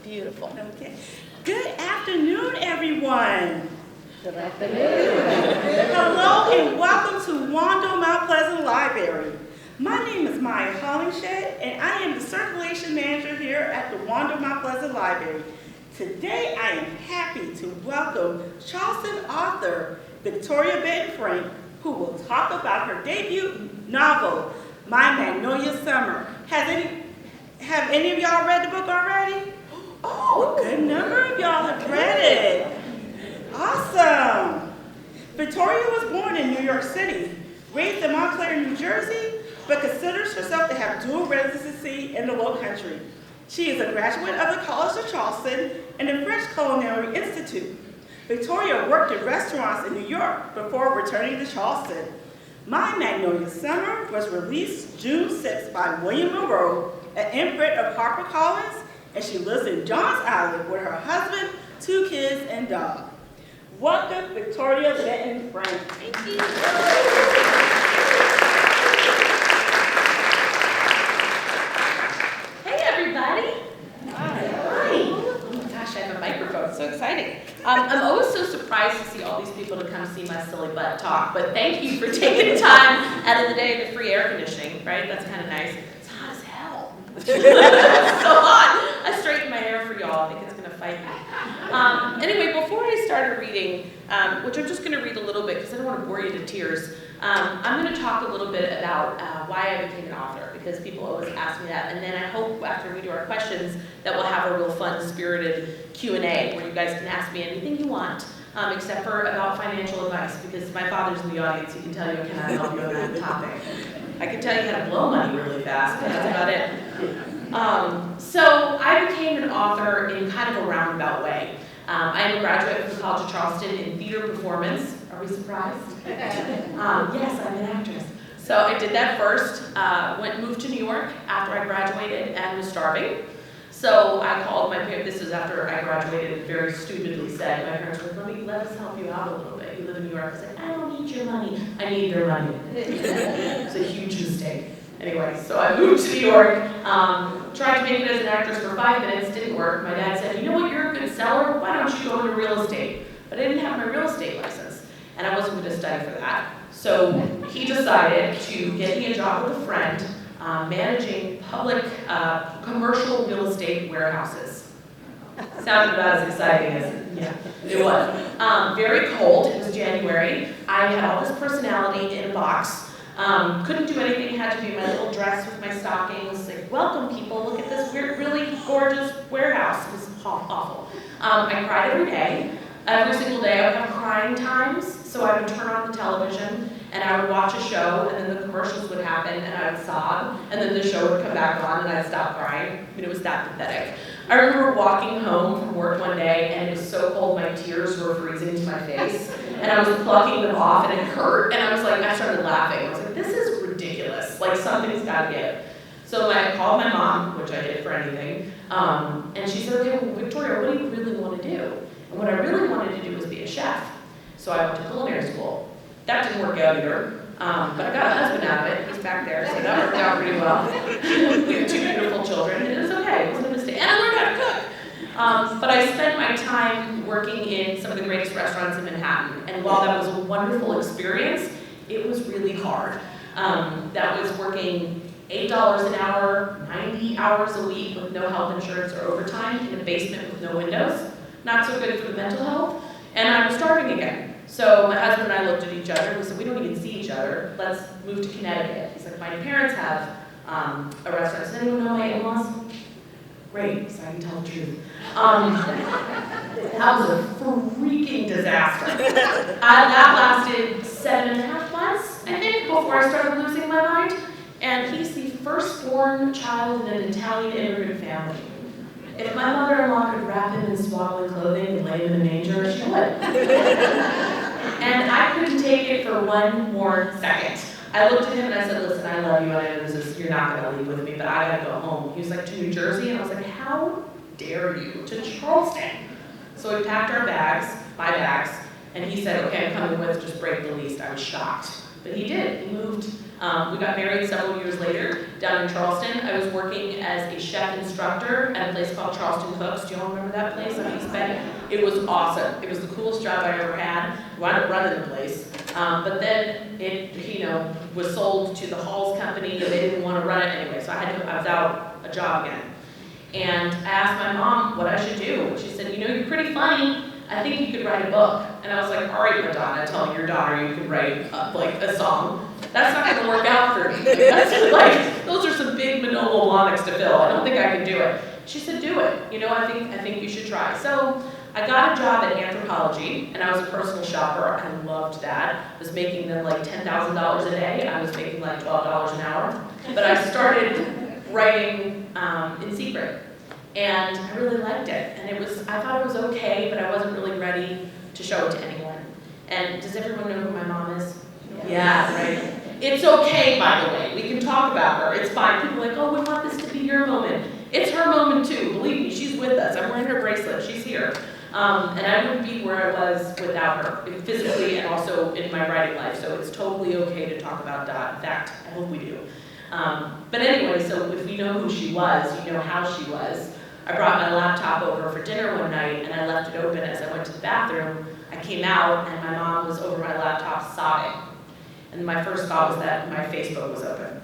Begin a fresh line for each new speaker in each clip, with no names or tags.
Beautiful.
Okay. Good afternoon, everyone.
Good afternoon.
Hello and welcome to Wando Mt Library. My name is Maya Hollingshed and I am the circulation manager here at the Wando Mt Library. Today I am happy to welcome Charleston author Victoria Benton Frank, who will talk about her debut novel, My Magnolia Summer. Have any of y'all read the book already? Oh, a good number of y'all have read it. Awesome. Victoria was born in New York City, raised in Montclair, New Jersey, but considers herself to have dual residency in the Low Country. She is a graduate of the College of Charleston and the French Culinary Institute. Victoria worked in restaurants in New York before returning to Charleston. My Magnolia Summer was released June 6th by William Monroe, an imprint of HarperCollins, and she lives in Johns Island with her husband, 2 kids, and dog. Welcome, Victoria Benton Frank.
Thank you. Hey, everybody. Hi. Oh my gosh, I have a microphone. So exciting. I'm always so surprised to see all these people to come see my silly butt talk, but thank you for taking time out of the day to free air conditioning, right? That's kind of nice. It's hot as hell. It's so hot. I straightened my hair for y'all. I think it's going to fight me. Anyway, before I started reading, which I'm just going to read a little bit because I don't want to bore you to tears, I'm going to talk a little bit about why I became an author, because people always ask me that. And then I hope after we do our questions that we'll have a real fun, spirited Q&A where you guys can ask me anything you want, except for about financial advice, because my father's in the audience. He can tell you I cannot help you on that topic. I can tell you how to blow money really fast, but that's about it. So I became an author in kind of a roundabout way. I am a graduate from the College of Charleston in theater performance. Are we surprised? Yes, I'm an actress. So I did that first, moved to New York after I graduated and was starving. So I called my parents, this is after I graduated, and very stupidly said, my parents were like, let us help you out a little bit. You live in New York. I said, I don't need your money. I need their money. It's a huge mistake. Anyway, so I moved to New York, tried to make it as an actress for 5 minutes, didn't work. My dad said, you know what, you're a good seller, why don't you go into real estate? But I didn't have my real estate license, and I wasn't going to study for that. So he decided to get me a job with a friend managing public commercial real estate warehouses. Sounded about as exciting as it was. Very cold, it was January. I had all this personality in a box. Couldn't do anything, had to be my little dress with my stockings, like, welcome people, look at this weird, really gorgeous warehouse. It was awful. I cried every day. Every single day I would have crying times, so I would turn on the television and I would watch a show, and then the commercials would happen and I would sob, and then the show would come back on and I'd stop crying. I mean, it was that pathetic. I remember walking home from work one day and it was so cold my tears were freezing to my face, and I was plucking them off and it hurt, and I started laughing. I was like, this is ridiculous, like something's gotta give. So I called my mom, which I did for anything, and she said, okay, well, Victoria, what do you really want to do? And what I really wanted to do was be a chef. So I went to culinary school. That didn't work out either, but I got a husband out of it. He's back there, so that worked out pretty well. We have 2 beautiful children, and it was okay. It wasn't a mistake. And I learned how to cook. But I spent my time working in some of the greatest restaurants in Manhattan, and while that was a wonderful experience, it was really hard. That was working $8 an hour, 90 hours a week with no health insurance or overtime in a basement with no windows. Not so good for the mental health, and I was starving again. So my husband and I looked at each other and we said, we don't even see each other, let's move to Connecticut. He's like, my parents have a restaurant. Does anyone know my in-laws? Great, so I can tell the truth. That was a freaking disaster. That lasted 7.5 months, I think, before I started losing my mind. And he's the firstborn child in an Italian immigrant family. If my mother-in-law could wrap him in swaddling clothing and lay him in a manger, she would. And I couldn't take it for one more second. I looked at him and I said, listen, I love you, I know you're not gonna leave with me, but I gotta go home. He was like, to New Jersey? And I was like, how dare you? To Charleston. So we packed our bags, my bags, and he said, okay, I'm coming with, just break the lease. I was shocked. But he did. He moved We got married several years later down in Charleston. I was working as a chef instructor at a place called Charleston Cooks. Do you all remember that place on East Bay? It was awesome. It was the coolest job I ever had. I wound up running the place. But then it, was sold to the Halls Company, and they didn't want to run it anyway. So I was out a job again. And I asked my mom what I should do. She said, you're pretty funny. I think you could write a book. And I was like, all right, Madonna, tell your daughter you could write a song. That's not going to work out for me. Those are some big manila blocks to fill. I don't think I can do it. She said, do it. I think you should try. So I got a job at Anthropologie, and I was a personal shopper. I loved that. I was making them like $10,000 a day. I was making like $12 an hour. But I started writing in secret. And I really liked it. And I thought it was okay, but I wasn't really ready to show it to anyone. And does everyone know who my mom is? Yeah, right. It's okay, by the way. We can talk about her. It's fine. People are like, oh, we want this to be your moment. It's her moment too. Believe me, she's with us. I'm wearing her bracelet. She's here. And I wouldn't be where I was without her, physically and also in my writing life. So it's totally okay to talk about Dot. In fact, I hope we do. But anyway, so if you know who she was, you know how she was. I brought my laptop over for dinner one night, and I left it open as I went to the bathroom. I came out, and my mom was over my laptop sobbing. And my first thought was that my Facebook was open.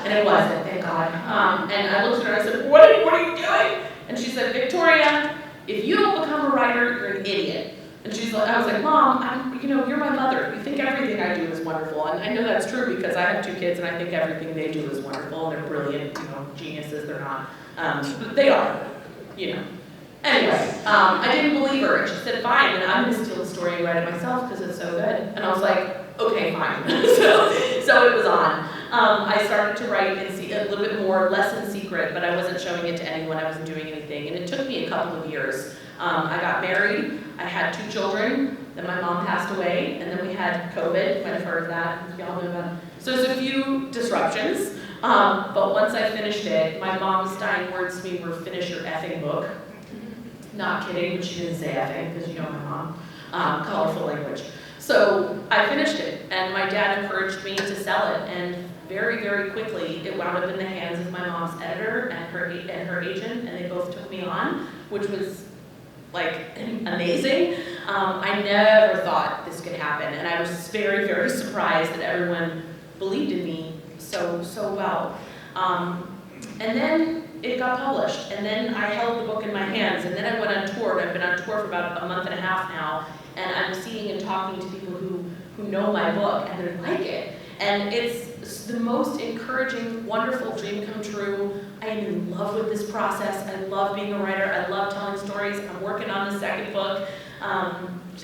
And it wasn't, thank God. And I looked at her and I said, what are you doing? And she said, Victoria, if you don't become a writer, you're an idiot. And I was like, Mom, you're my mother. You think everything I do is wonderful. And I know that's true because I have 2 kids and I think everything they do is wonderful and they're brilliant, geniuses, they're not. They are, Anyway, I didn't believe her, and she said, fine, and I'm gonna steal the story and write it myself because it's so good. And I was like, okay, fine. so it was on. I started to write a little bit more, less in secret, but I wasn't showing it to anyone, I wasn't doing anything. And it took me a couple of years. I got married, I had 2 children, then my mom passed away, and then we had COVID, you might have heard of that, y'all know about it. So there's a few disruptions, but once I finished it, my mom's dying words to me were, finish your effing book. Not kidding, but she didn't say effing, because you know my mom, colorful language. So I finished it, and my dad encouraged me to sell it, and very, very quickly, it wound up in the hands of my mom's editor and her agent, and they both took me on, which was amazing. I never thought this could happen, and I was very, very surprised that everyone believed in me so well. And then it got published, and then I held the book in my hands, and then I went on tour, and I've been on tour for about a month and a half now, and I'm seeing and talking to people who know my book, and they like it. And it's the most encouraging, wonderful dream come true. I am in love with this process. I love being a writer. I love telling stories. I'm working on the 2nd book,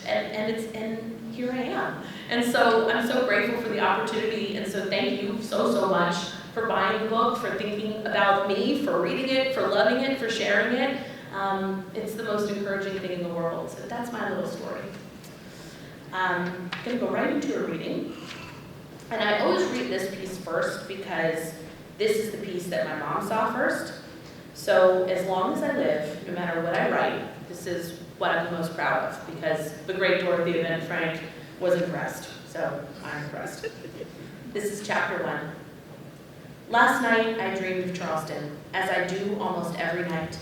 and here I am. And so I'm so grateful for the opportunity, and so thank you so much for buying the book, for thinking about me, for reading it, for loving it, for sharing it. It's the most encouraging thing in the world. So that's my little story. I'm going to go right into a reading. And I always read this piece first because this is the piece that my mom saw first. So as long as I live, no matter what I write, this is what I'm the most proud of because the great Dorothea Benton Frank was impressed. So I'm impressed. This is chapter 1. Last night I dreamed of Charleston, as I do almost every night.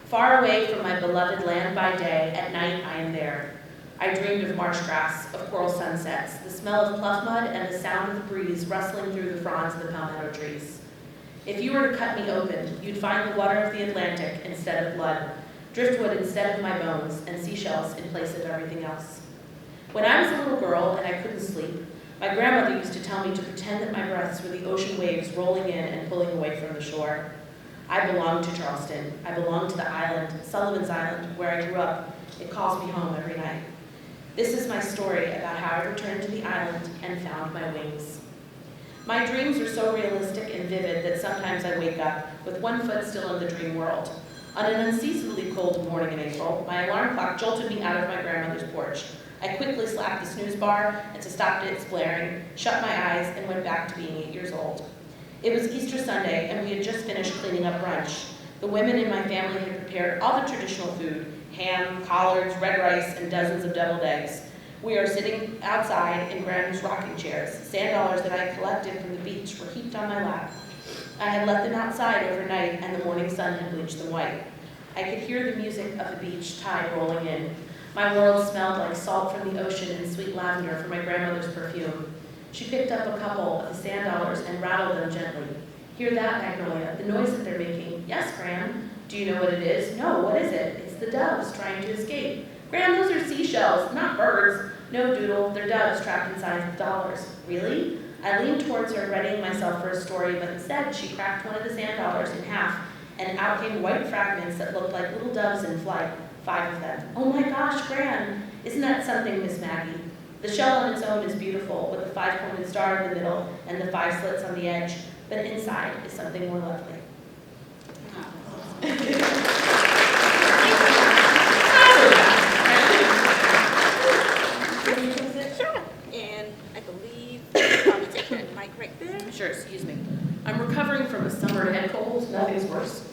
Far away from my beloved land by day, at night I am there. I dreamed of marsh grass, of coral sunsets, the smell of pluff mud, and the sound of the breeze rustling through the fronds of the palmetto trees. If you were to cut me open, you'd find the water of the Atlantic instead of blood, driftwood instead of my bones, and seashells in place of everything else. When I was a little girl and I couldn't sleep, my grandmother used to tell me to pretend that my breaths were the ocean waves rolling in and pulling away from the shore. I belonged to Charleston. I belonged to the island, Sullivan's Island, where I grew up. It calls me home every night. This is my story about how I returned to the island and found my wings. My dreams are so realistic and vivid that sometimes I wake up with one foot still in the dream world. On an unseasonably cold morning in April, my alarm clock jolted me out of my grandmother's porch. I quickly slapped the snooze bar and to stop its blaring, shut my eyes, and went back to being 8 years old. It was Easter Sunday, and we had just finished cleaning up brunch. The women in my family had prepared all the traditional food, ham, collards, red rice, and dozens of deviled eggs. We are sitting outside in Grandma's rocking chairs. Sand dollars that I had collected from the beach were heaped on my lap. I had left them outside overnight, and the morning sun had bleached them white. I could hear the music of the beach tide rolling in. My world smelled like salt from the ocean and sweet lavender from my grandmother's perfume. She picked up a couple of the sand dollars and rattled them gently. Hear that, Magnolia, the noise that they're making. Yes, Gran. Do you know what it is? No, what is it? It's the doves trying to escape. Gran, those are seashells, not birds. No, Doodle, they're doves trapped inside the dollars. Really? I leaned towards her, readying myself for a story, but instead she cracked one of the sand dollars in half, and out came white fragments that looked like little doves in flight, 5 of them. Oh my gosh, Gran, isn't that something, Miss Maggie? The shell on its own is beautiful, with a 5-pointed star in the middle and the 5 slits on the edge, but inside is something more lovely.
Sure. And I believe I'll take that mic right there.
Sure, excuse me. I'm recovering from a summer head cold. Nothing's worse.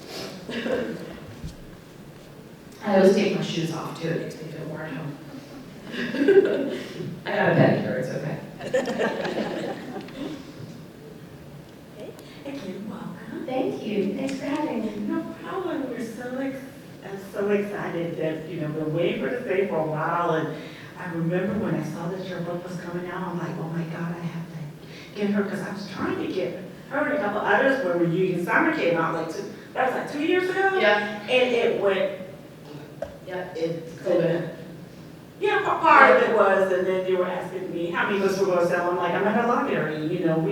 I always take my shoes off too. It makes me feel more at home. I got a pedicure. It's okay.
Okay. Again, welcome.
Thank you. Thanks for having me.
No problem. We're so excited that we're waiting for this day for a while. And I remember when I saw that your book was coming out, I'm like, oh my God, I have to get her, because I was trying to get her and a couple others when Reunion Summer came out that was like 2 years ago.
Yeah.
And it went.
Yeah.
It couldn't. Yeah, part of it was, and then they were asking me how many books we're going to sell. I'm like, I'm at a library. We don't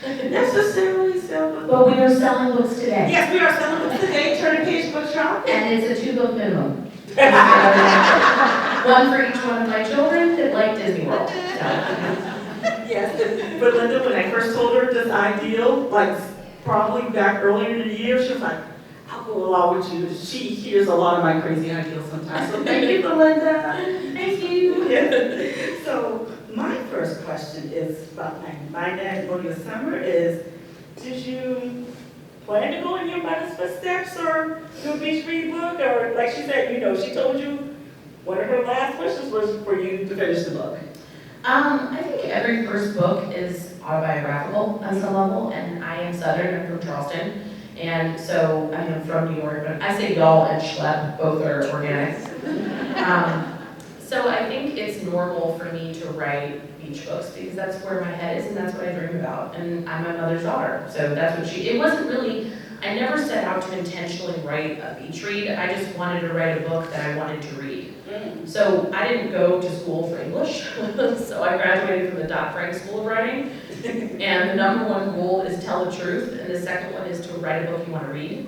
necessarily sell books.
But we are selling books today.
Yes, we are selling books today, Turning Page Bookshop.
And it's a 2-book minimum. One for each one of my children that like Disney World. So.
Yes, but Linda, when I first told her this ideal, like probably back earlier in the year, she was like, I'll go along with you. She hears a lot of my crazy ideals sometimes. So thank you, Belinda.
Thank you.
Yes. So my first question is about my Magnolia Summer is, did you plan to go in your mother's footsteps or do a beach read book? Or like she said, she told you one of her last wishes was for you to finish the book.
I think every first book is autobiographical on some level, and I am Southern, I'm from Charleston, and so I am from New York, but I say y'all and schlep, both are organic. So I think it's normal for me to write beach books because that's where my head is and that's what I dream about, and I'm my mother's daughter, so that's what it wasn't really, I never set out to intentionally write a beach read, I just wanted to write a book that I wanted to read. So I didn't go to school for English, so I graduated from the Dodd-Frank School of Writing, and the #1 rule is tell the truth, and the second one is to write a book you want to read.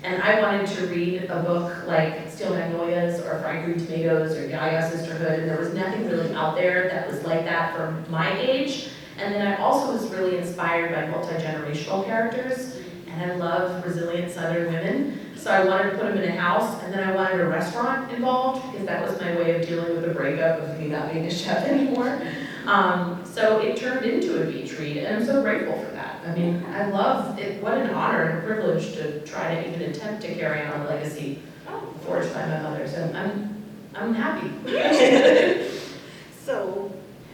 And I wanted to read a book like Steel Magnolias or Fried Green Tomatoes or Yaya Sisterhood, and there was nothing really out there that was like that for my age. And then I also was really inspired by multi-generational characters, and I love resilient Southern women. So I wanted to put them in a house, and then I wanted a restaurant involved because that was my way of dealing with the breakup of me not being a chef anymore. So it turned into a beach read, and I'm so grateful for that. I mean, I love it. What an honor and a privilege to try to even attempt to carry on a legacy forged by my mother. So I'm happy.
So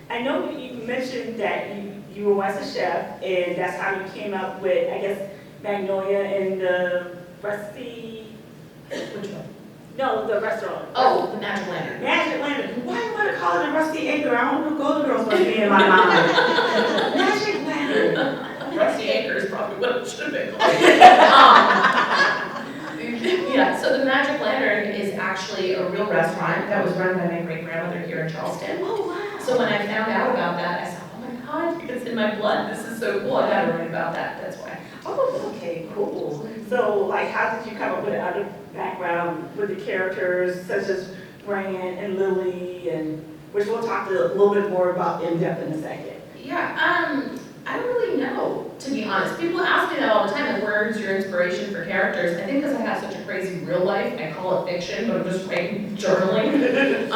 I know you mentioned that you were once a chef, and that's how you came up with, I guess, Magnolia and the Rusty.
Which one?
No, the restaurant.
Oh, the Magic Lantern.
Magic Lantern. Why do you want to call it a Rusty Anchor? I don't know who Golden Girls must be in my mind. Magic Lantern.
Rusty Anchor is probably what it should have been called.
Yeah, so the Magic Lantern is actually a real restaurant that was run by my great-grandmother here in Charleston.
Oh, wow.
So when I found out about that, I said, oh my God, it's in my blood. This is so cool. I gotta write about that. That's why.
Oh, okay, cool. So, like, how did you come up with another background with the characters such as Bran and Lily, and which we'll talk a little bit more about in depth in a second.
Yeah, I don't really know, to be honest. People ask me that all the time, like, where's your inspiration for characters? I think because I have such a crazy real life, I call it fiction, but I'm just writing journaling.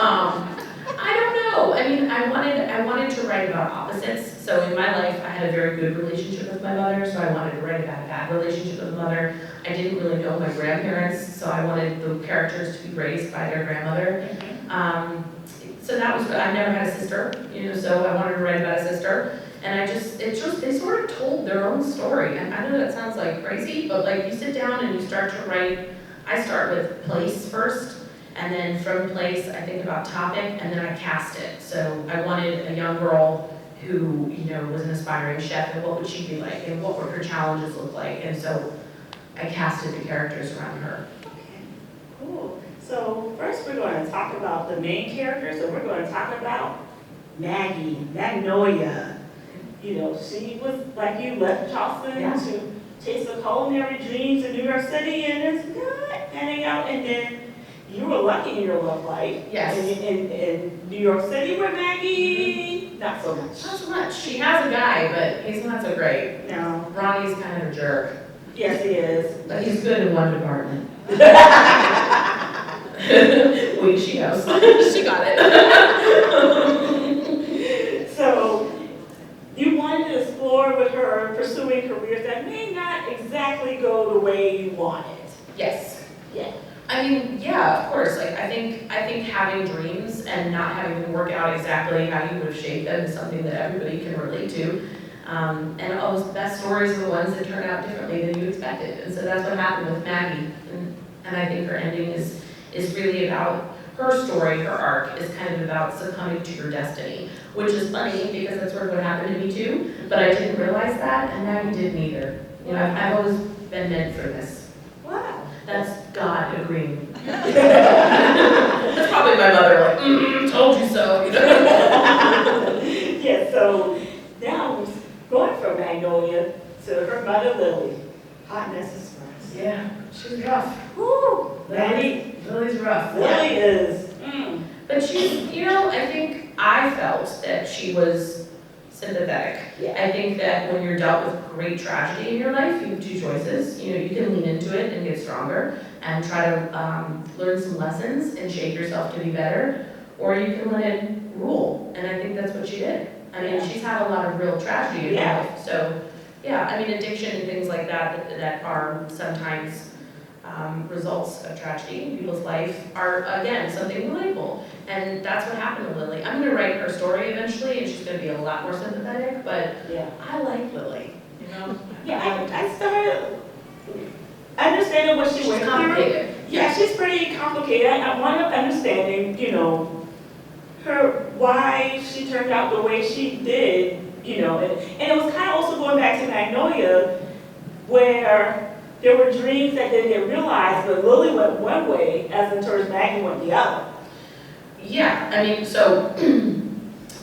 I don't know. I mean, I wanted to write about opposites. So in my life, I had a very good relationship with my mother, so I wanted to write about a bad relationship with my mother. I didn't really know my grandparents, so I wanted the characters to be raised by their grandmother. so that was, I never had a sister, so I wanted to write about a sister. And they sort of told their own story. And I know that sounds like crazy, but like you sit down and you start to write, I start with place first, and then from place I think about topic, and then I cast it. So I wanted a young girl who, was an aspiring chef, and what would she be like, and what would her challenges look like? And so I casted the characters around her.
Okay, cool. So first we're going to talk about the main characters, and we're going to talk about Maggie, Magnolia. She was like you, left Charleston to chase the culinary dreams in New York City, and it's not panning out. And then you were lucky in your love life.
Yes.
In New York City, where Maggie, not so much.
Not so much. She has a guy, but he's not so great.
No.
Ronnie's kind of a jerk.
Yes, he is.
But he's good in one department. Wait, she knows. She got it.
So, you wanted to explore with her pursuing careers that may not exactly go the way you wanted.
Yes.
Yeah.
I mean, yeah, of course. Like I think having dreams and not having them work out exactly how you would have shaped them is something that everybody can relate to. And all the best stories are the ones that turn out differently than you expected. And so that's what happened with Maggie. And I think her ending is really about her story, her arc is kind of about succumbing to your destiny, which is funny because that's sort of what happened to me too, but I didn't realize that, and Maggie didn't either. I've always been meant for this.
Wow.
That's God agreeing. That's probably my mother, like, told you so.
Yeah, so now going from Magnolia to her mother Lily. Hotness is first.
Yeah, she's rough.
Woo!
Lily's rough.
Lily is.
But she's, I think I felt that she was sympathetic.
Yeah.
I think that when you're dealt with great tragedy in your life, you have two choices. You can lean into it and get stronger and try to learn some lessons and shape yourself to be better, or you can let it rule. And I think that's what she did. I mean, she's had a lot of real tragedy in her life. So, yeah, I mean, addiction and things like that are sometimes results of tragedy in people's life are, again, something relatable. And that's what happened to Lily. I'm going to write her story eventually, and she's going to be a lot more sympathetic, but I like Lily,
Yeah, I started understanding what she went through. Yeah, she's pretty complicated. I wound up understanding, her, why she turned out the way she did, and it was kind of also going back to Magnolia, where there were dreams that didn't get realized, but Lily went one way, as in terms Maggie went the other.
Yeah, I mean, so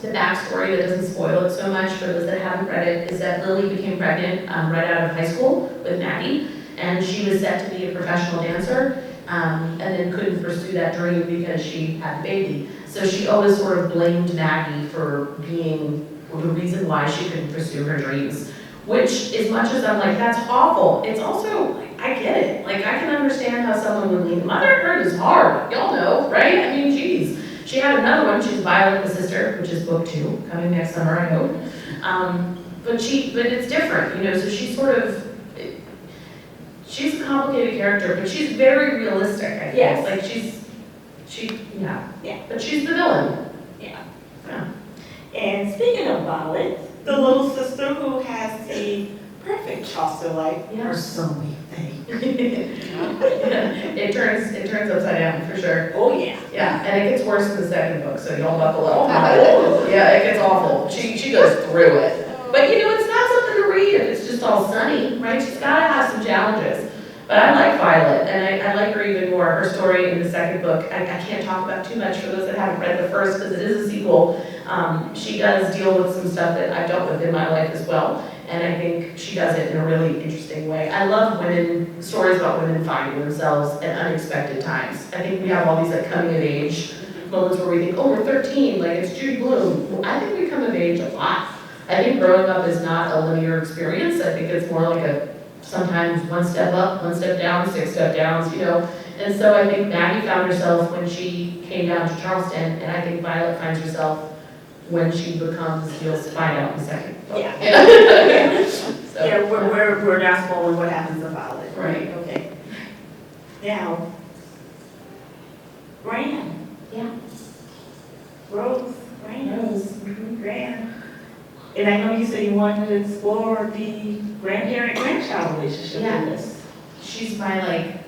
the backstory that doesn't spoil it so much for those that haven't read it is that Lily became pregnant right out of high school with Maggie, and she was set to be a professional dancer, and then couldn't pursue that dream because she had a baby. So she always sort of blamed Maggie for being the reason why she couldn't pursue her dreams. Which, as much as I'm like, that's awful, it's also, I get it. Like, I can understand how someone would leave. Motherhood is hard, y'all know, right? I mean, geez. She had another one, she's Violet the Sister, which is book 2, coming next summer, I hope. But it's different, so she's sort of, she's a complicated character, but she's very realistic, I think.
Yes.
Like, yeah. But she's the villain.
Yeah.
Yeah.
And speaking of Violet, the little sister who has the perfect Chaucer life, or so we think.
It turns upside down for sure.
Oh yeah.
Yeah, and it gets worse in the second book, so y'all buckle up. Yeah, it gets awful. She goes through it. But it's not something to read if it's just all sunny, right? She's gotta have some challenges. But I like Violet, and I like her even more. Her story in the second book, I can't talk about too much for those that haven't read the first, because it is a sequel. She does deal with some stuff that I've dealt with in my life as well, and I think she does it in a really interesting way. I love stories about women finding themselves at unexpected times. I think we have all these coming of age moments where we think, oh, we're 13, like it's Judy Blume. Well, I think we come of age a lot. I think growing up is not a linear experience. I think it's more like sometimes one step up, one step down, 6 step downs, And so I think Maggie found herself when she came down to Charleston, and I think Violet finds herself when she becomes, you'll find out in a second.
Yeah.
So,
Yeah, we're not spoiling what happens to Violet.
Right.
Okay. Now, Graham.
Yeah.
Rose,
Rose.
Grand. And I know you said you wanted to explore the grandparent-grandchild relationship
Yeah.
in this.
She's my like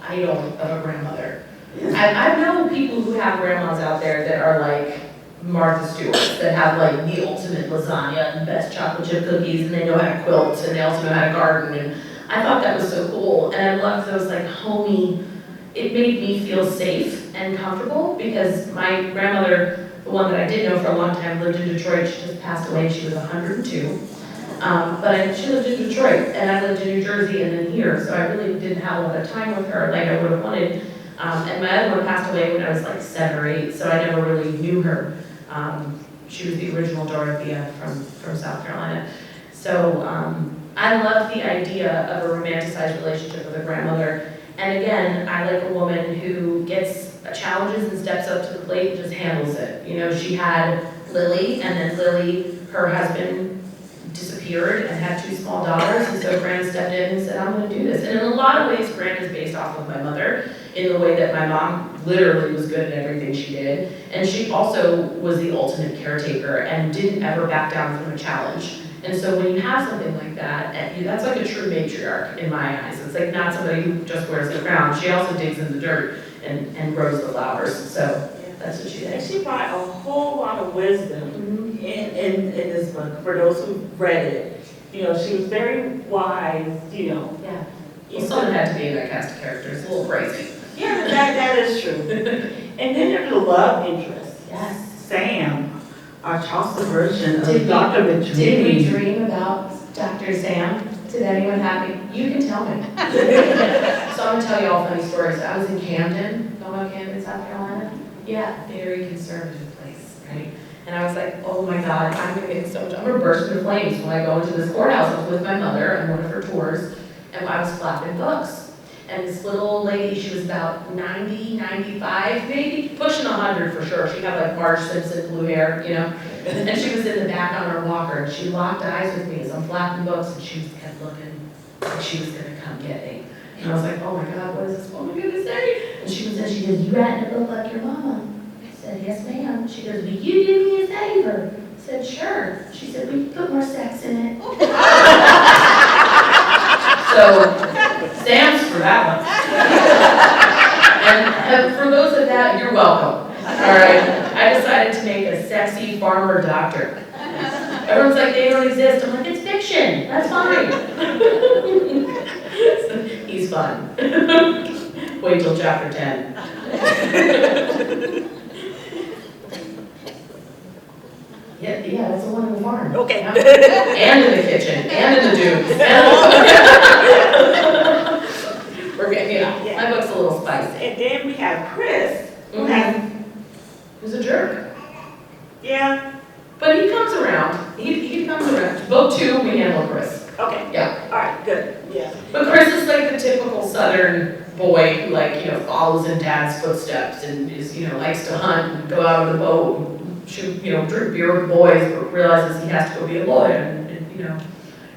idol of a grandmother. I know people who have grandmas out there that are like Martha Stewart, that have like the ultimate lasagna and best chocolate chip cookies, and they know how to quilt, and they also know how to garden, and I thought that was so cool, and I loved those like homey, it made me feel safe and comfortable, because my grandmother, the one that I did know for a long time, lived in Detroit. She just passed away, she was 102. She lived in Detroit, and I lived in New Jersey and then here, so I really didn't have a lot of time with her like I would have wanted. And my other one passed away when I was like 7 or 8, so I never really knew her. She was the original Dorothea from South Carolina. So I love the idea of a romanticized relationship with a grandmother. And again, I like a woman who gets challenges and steps up to the plate and just handles it. You know, she had Lily, and then Lily, her husband, disappeared and had 2 small daughters, and so Gran stepped in and said, I'm going to do this. And in a lot of ways, Gran is based off of my mother, in the way that my mom literally was good at everything she did, and she also was the ultimate caretaker and didn't ever back down from a challenge. And so when you have something like that, that's like a true matriarch in my eyes. It's like not somebody who just wears the crown. She also digs in the dirt and grows the flowers. So that's what she
And
did.
she brought a whole lot of wisdom in this book, for those who read it. You know, she was very wise, you know.
Yeah. Well, someone had to be in that cast of characters. A little crazy.
Yeah, that is true. And then there's the love interest.
Yes.
Sam, our Chaucer version of
Did we-
Dr. Benjamin.
Did we dream about Dr. Sam? Did anyone have me? You can tell me. So I'm gonna tell you all funny stories. I was in Camden, know about Camden, South Carolina? Yeah, very conservative place, right? And I was like, oh my God, I'm gonna get so much, I'm gonna burst into flames when I go into this courthouse. I was with my mother on one of her tours, and I was flapping books. And this little old lady, she was about 90, 95, maybe pushing 100 for sure. She had like Marge Simpson blue hair, you know? And she was in the back on her walker, and she locked eyes with me as I'm flapping books, and she just kept looking like she was gonna come get me. And I was like, oh my God, what is this woman gonna say? And she goes, you happen to look like your mama. I said, yes ma'am. She goes, will you do me a favor? I said, sure. She said, will you put more sex in it? So, Sam's for that one. And for those of that, you're welcome. All right. I decided to make a sexy farmer doctor. Everyone's like, they don't exist. I'm like, it's fiction. That's fine. He's fun. Wait till chapter 10. Yeah, that's the one in the farm.
Okay.
Yeah. And in the kitchen, and in the dunes. We're getting, yeah, my book's a little spicy.
And then we have Chris, who
Who's a jerk.
yeah,
But he comes around. He comes around. Book 2, we handle Chris.
okay,
Yeah.
all right, good, yeah.
But Chris is like the typical Southern boy who, like, follows in dad's footsteps and is, likes to hunt and go out on the boat and shoot, drink beer with the boys, but realizes he has to go be a lawyer and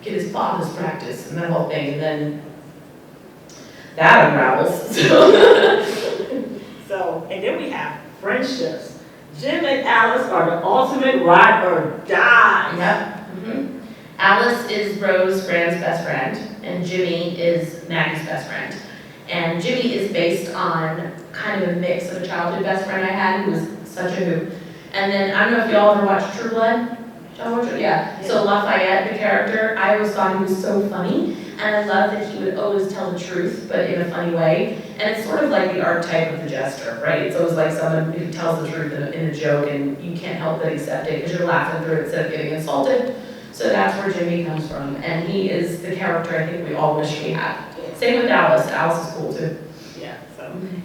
get his father's practice and that whole thing. And then that unravels.
So, and then we have friendships. Jim and Alice are the ultimate ride or die.
Yep. Mm-hmm. Alice is Rose Gran's best friend, and Jimmy is Maggie's best friend. And Jimmy is based on kind of a mix of a childhood best friend I had who was such a hoot. And then, I don't know if y'all ever watched True Blood? Y'all watch it? Yeah. So Lafayette, the character, I always thought he was so funny. And I love that he would always tell the truth, but in a funny way. And it's sort of like the archetype of the jester, right? It's always like someone who tells the truth in a joke, and you can't help but accept it because you're laughing through it instead of getting insulted. So that's where Jimmy comes from. And he is the character I think we all wish we had. Same with Alice. Alice is cool too.
Yeah,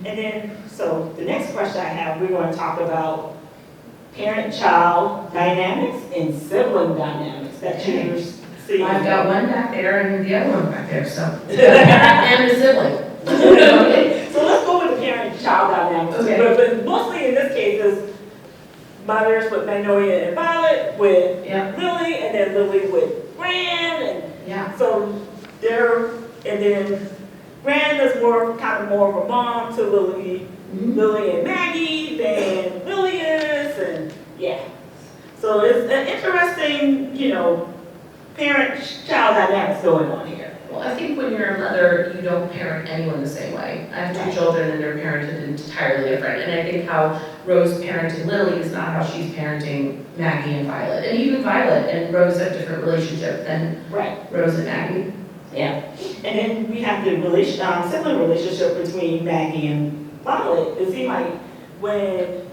and then, so the next question I have, we're going to talk about parent-child dynamics and sibling dynamics that you're seeing.
I've got one back there and the other one back there, so. And a sibling.
Okay, so let's go with the parent-child dynamics.
Okay.
But mostly in this case is mothers with Magnolia and Violet, with Lily, and then Lily with Gran, and so and then Gran is kind of more of a mom to Lily and Maggie than Lily is, and interesting, parent-child dynamics going on here.
Well, I think when you're a mother, you don't parent anyone the same way. I have two children and they're parented entirely different. And I think how Rose parented Lily is not how she's parenting Maggie and Violet. And even Violet and Rose have different relationship than Rose and Maggie.
Yeah. And then we have the sibling relationship between Maggie and Violet. It seemed like when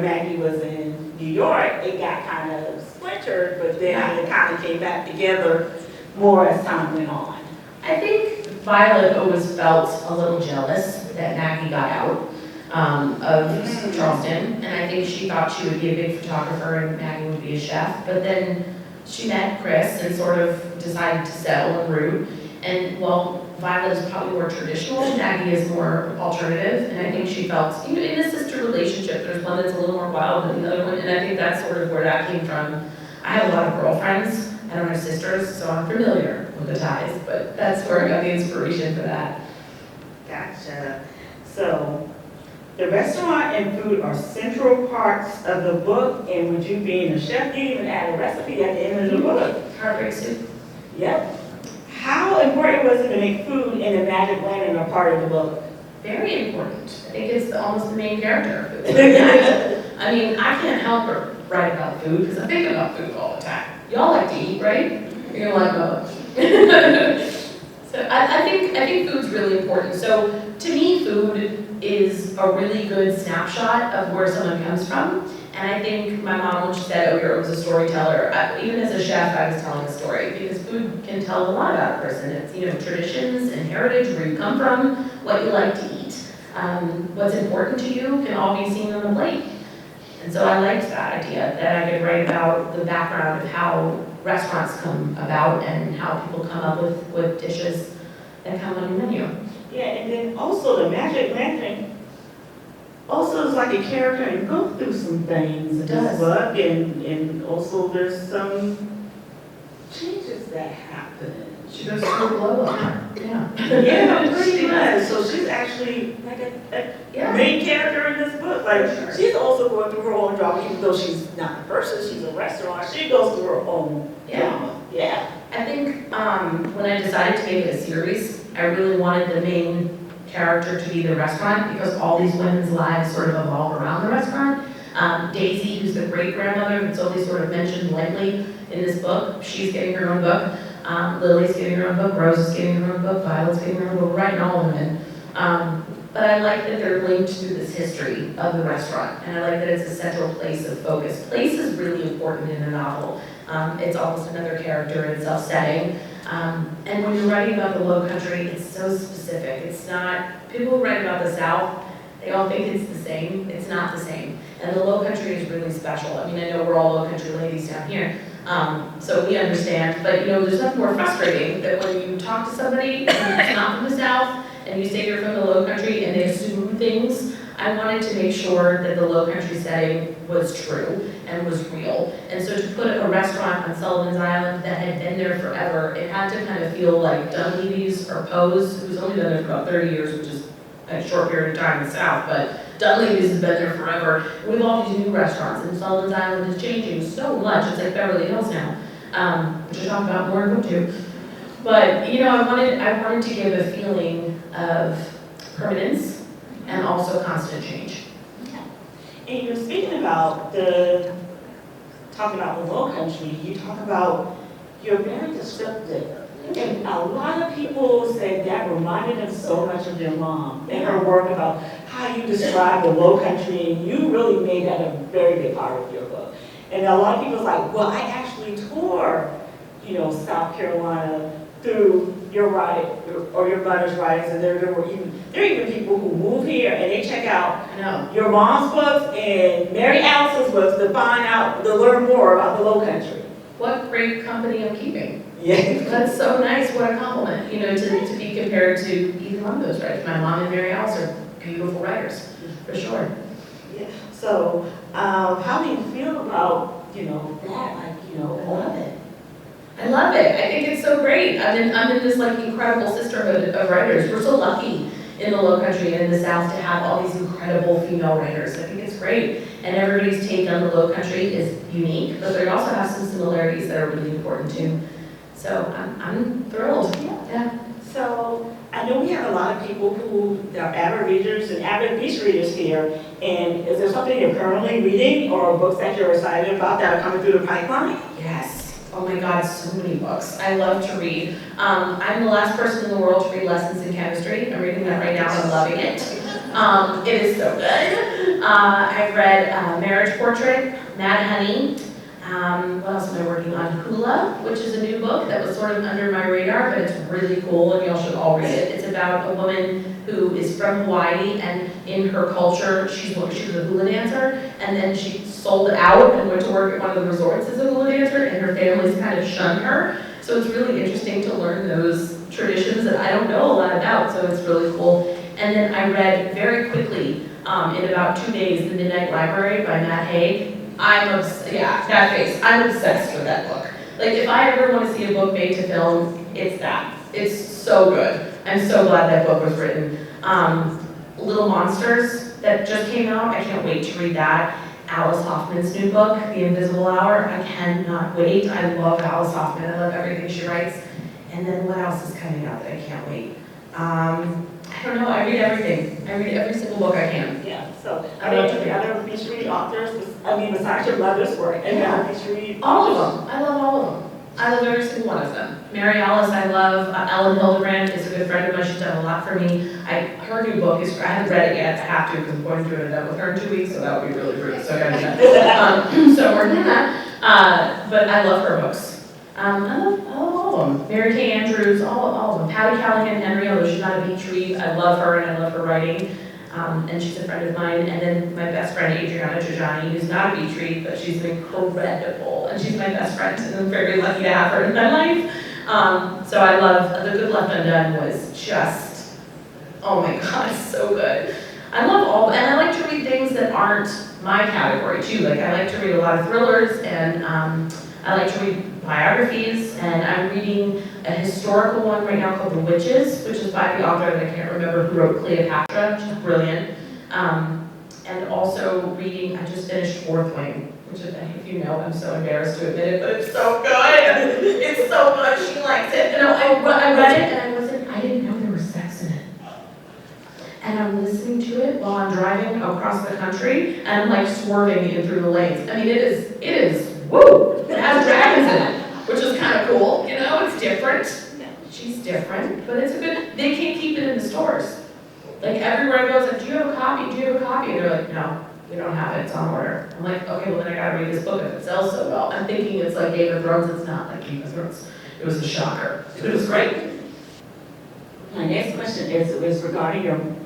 Maggie was in New York, it got kind of splintered, but then it kind of came back together more as time went on.
I think Violet always felt a little jealous that Maggie got out of Charleston, and I think she thought she would be a big photographer and Maggie would be a chef, but then she met Chris and sort of decided to settle en route, and while Violet is probably more traditional, Maggie is more alternative, and I think she felt, in a sister relationship, there's one that's a little more wild than the other one, and I think that's sort of where that came from. I have a lot of girlfriends, I don't have sisters, so I'm familiar with the ties, but that's where I got the inspiration for that.
Gotcha. So, the restaurant and food are central parts of the book, and with you being a chef, you even add a recipe at the end of the book.
Heartbreak soup.
Yep. How important was it to make food and the magic lantern a part of the book?
Very important. I think it's almost the main character of food. I mean, I can't help but write about food because I think about food all the time. Y'all like to eat, right? You're gonna like both. So I think food's really important. So to me, food is a really good snapshot of where someone comes from. And I think my mom, when she said earlier, was a storyteller. Even as a chef, I was telling a story because food can tell a lot about a person. It's, traditions and heritage, where you come from, what you like to eat, what's important to you can all be seen on the plate. And so I liked that idea, that I could write about the background of how restaurants come about and how people come up with dishes that come on your menu.
Yeah, and then also the magic lantern also is like a character and go through some things in this book, and also there's some changes that happen.
She goes through a glow up. Yeah.
Yeah, pretty much. So she's actually like a main character in this book. Like she's also going through her own drama, even though she's not a person, she's a restaurant. She goes through her own drama. Yeah.
I think when I decided to make it a series, I really wanted the main character to be the restaurant because all these women's lives sort of evolve around the restaurant. Daisy, who's the great-grandmother, that's only sort of mentioned lightly in this book, she's getting her own book. Lily's getting her own book, Rose is getting her own book, Violet's getting her own book, we're writing all of them in. But I like that they're linked to this history of the restaurant, and I like that it's a central place of focus. Place is really important in a novel. It's almost another character in itself setting. And when you're writing about the Low Country, it's so specific. It's not, people who write about the South, they all think it's the same. It's not the same. And the Low Country is really special. I mean, I know we're all Low Country ladies down here, so we understand. But there's nothing more frustrating than when you talk to somebody who's not from the South, and you say you're from the Low Country, and they assume things. I wanted to make sure that the Low Country setting was true and was real. And so to put a restaurant on Sullivan's Island that had been there forever, it had to kind of feel like Dunleavy's or Poe's, who's only been there for about 30 years, which is a short period of time in the South, but Dunleavy's has been there forever. We have all these new restaurants, and Sullivan's Island is changing so much. It's like Beverly Hills now, which I'll talk about more in book 2. But I wanted to give a feeling of permanence and also constant change.
And you're speaking about talking about the Low Country, you talk about, you're very descriptive. And a lot of people said that reminded them so much of their mom and her work about how you describe the Low Country, and you really made that a very big part of your book. And a lot of people was like, well, I actually toured, South Carolina through your writing or your mother's writings, and there are even people who move here and they check out your mom's books and Mary Alice's books to learn more about the Low Country.
What great company I'm keeping.
Yeah.
That's so nice, what a compliment, to be compared to either one of those writers. My mom and Mary Alice are beautiful writers, for sure.
Yeah. So, how do you feel about, that,
love it. I love it. I think it's so great. I'm in this incredible sisterhood of writers. We're so lucky. in the Low Country and in the South to have all these incredible female writers. I think it's great. And everybody's take on the Low Country is unique, but they also have some similarities that are really important too. So I'm thrilled. Yeah.
So I know we have a lot of people who are avid readers and avid beach readers here. And is there something you're currently reading or books that you're excited about that are coming through the pipeline?
Yes. Oh my God, so many books. I love to read. I'm the last person in the world to read Lessons in Chemistry. I'm reading that right now and I'm loving it. It is so good. I've read Marriage Portrait, Mad Honey. What else am I working on? Hula, which is a new book that was sort of under my radar, but it's really cool and y'all should all read it. It's about a woman who is from Hawaii, and in her culture, she was a hula dancer, and then she sold out and went to work at one of the resorts as a hula dancer, and her family's kind of shunned her. So it's really interesting to learn those traditions that I don't know a lot about, so it's really cool. And then I read very quickly, in about 2 days, The Midnight Library by Matt Haig. I'm obsessed with that book. Like, if I ever want to see a book made to film, it's that. It's so good. I'm so glad that book was written. Little Monsters, that just came out. I can't wait to read that. Alice Hoffman's new book, The Invisible Hour. I cannot wait. I love Alice Hoffman. I love everything she writes. And then what else is coming out that I can't wait? I don't know. I read everything. I read every single book I can.
Yeah, so are there any other beach read authors, besides your mother's work, any other beach read
All
authors?
of them. I love all of them. I love every single one of them. Mary Alice, I love. Ellen Hildebrand is a good friend of mine. She's done a lot for me. Her new book is, I haven't read it yet. I have to because I'm going through it with her in 2 weeks, so that would be really rude. So I gotta do that. So we're doing that. But I love her books. I love all of them. Mary Kay Andrews, all of them. Patty Callahan Henry, although she's not a beach read, I love her and I love her writing. And she's a friend of mine. And then my best friend, Adriana Trajani, who's not a beach read, but she's incredible. And she's my best friend, and I'm very lucky to have her in my life. So I love, The Good Left Undone was just, oh my God, so good. I love all, and I like to read things that aren't my category too. Like, I like to read a lot of thrillers, and I like to read biographies, and I'm reading a historical one right now called The Witches, which is by the author that I can't remember who wrote Cleopatra. She's brilliant. And also reading, I just finished Fourth Wing, which if you know, I'm so embarrassed to admit it, but it's so good. It's so good. She likes it. You know, I read it and I didn't know there was sex in it. And I'm listening to it while I'm driving across the country, and I'm like swerving in through the lanes. I mean, it is, woo! It has dragons in it, which is kind of cool, you know, it's different. She's different, but it's a good, they can't keep it in the stores. Like, everywhere I go, it's like, do you have a copy? Do you have a copy? And they're like, no, we don't have it, it's on order. I'm like, okay, well then I gotta read this book if it sells so well. I'm thinking it's like Game of Thrones, it's not like Game of Thrones. It was a shocker. It was great.
My next question is regarding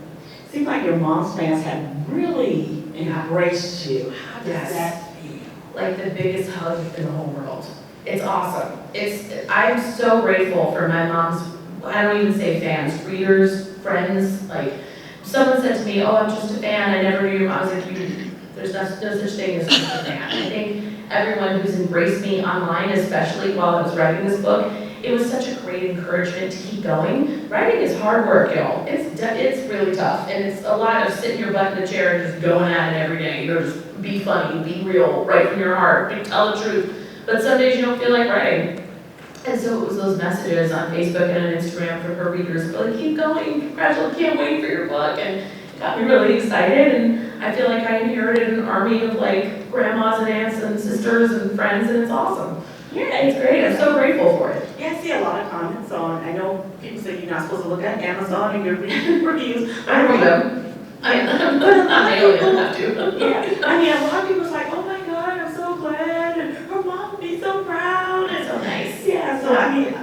seems like your mom's fans have really embraced you. How does that feel?
Like the biggest hug in the whole world. It's awesome. I'm so grateful for my mom's, I don't even say fans, readers, friends. Like, someone said to me, oh, I'm just a fan, I never knew your mom. I was like, there's no such thing as just a fan. I think everyone who's embraced me online, especially while I was writing this book, it was such a great encouragement to keep going. Writing is hard work, y'all. It's really tough, and it's a lot of sitting your butt in the chair and just going at it every day. You know, just be funny, be real, write from your heart, tell the truth. But some days you don't feel like writing. And so it was those messages on Facebook and on Instagram from her readers, like, keep going, congratulations, can't wait for your book. And it got me really excited, and I feel like I inherited an army of like grandmas and aunts and sisters and friends, and it's awesome. Yeah, it's great. I'm so grateful for it.
Yeah, I see a lot of comments on, I know people say you're not supposed to look at Amazon and your reviews.
I read them. I'm the alien, I have to.
Yeah, I mean, a lot of people's like, oh my God, I'm so glad, and her mom would be so proud. And
So nice.
yeah, so I mean,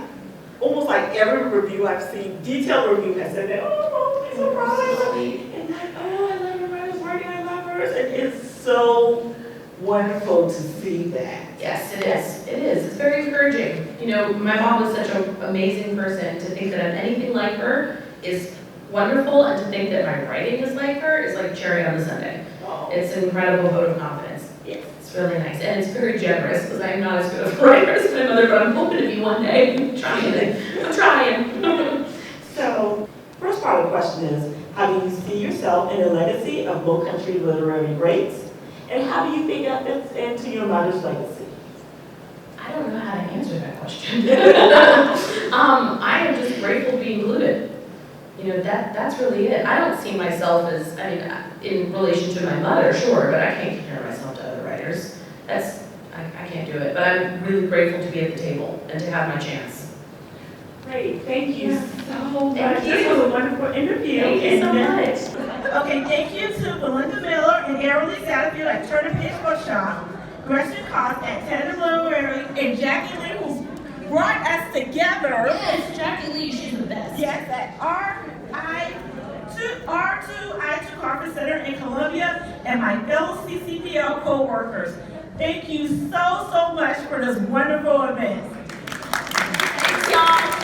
almost like every review I've seen, detailed review has said that, oh, mom would be so proud. And like, oh, I love her writer's writing, I love hers. And it's so wonderful to see that.
Yes, it is. It is. It's very encouraging. You know, my mom was such an amazing person. To think that I'm anything like her is wonderful, and to think that my writing is like her is like cherry on the sundae.
Oh.
It's an incredible vote of confidence.
Yes.
It's really nice, and it's very generous because I'm not as good of a writer as my mother, but I'm hoping to be one day. I'm trying.
So, first part of the question is, how do you see yourself in the legacy of Low Country literary greats? And how do you think that fits into your mother's legacy?
I don't know how to answer that question. I am just grateful to be included. You know, that's really it. I don't see myself as, I mean, in relation to my mother, sure, but I can't compare myself to other writers. I can't do it, but I'm really grateful to be at the table and to have my chance.
Great, thank you so much.
Thank you.
This was a wonderful interview.
Thank you so much.
Okay, thank you to Belinda Miller and Ariel Satterfield at Turning Page Bookshop, Gretchen Cost at Tender Literary, and Jackie Lee, who brought us together.
Yes, Jackie Lee, she's the best.
Yes, at R2I2 Conference Center in Columbia, and my fellow CCPL co-workers. Thank you so much for this wonderful event.
Thanks, y'all.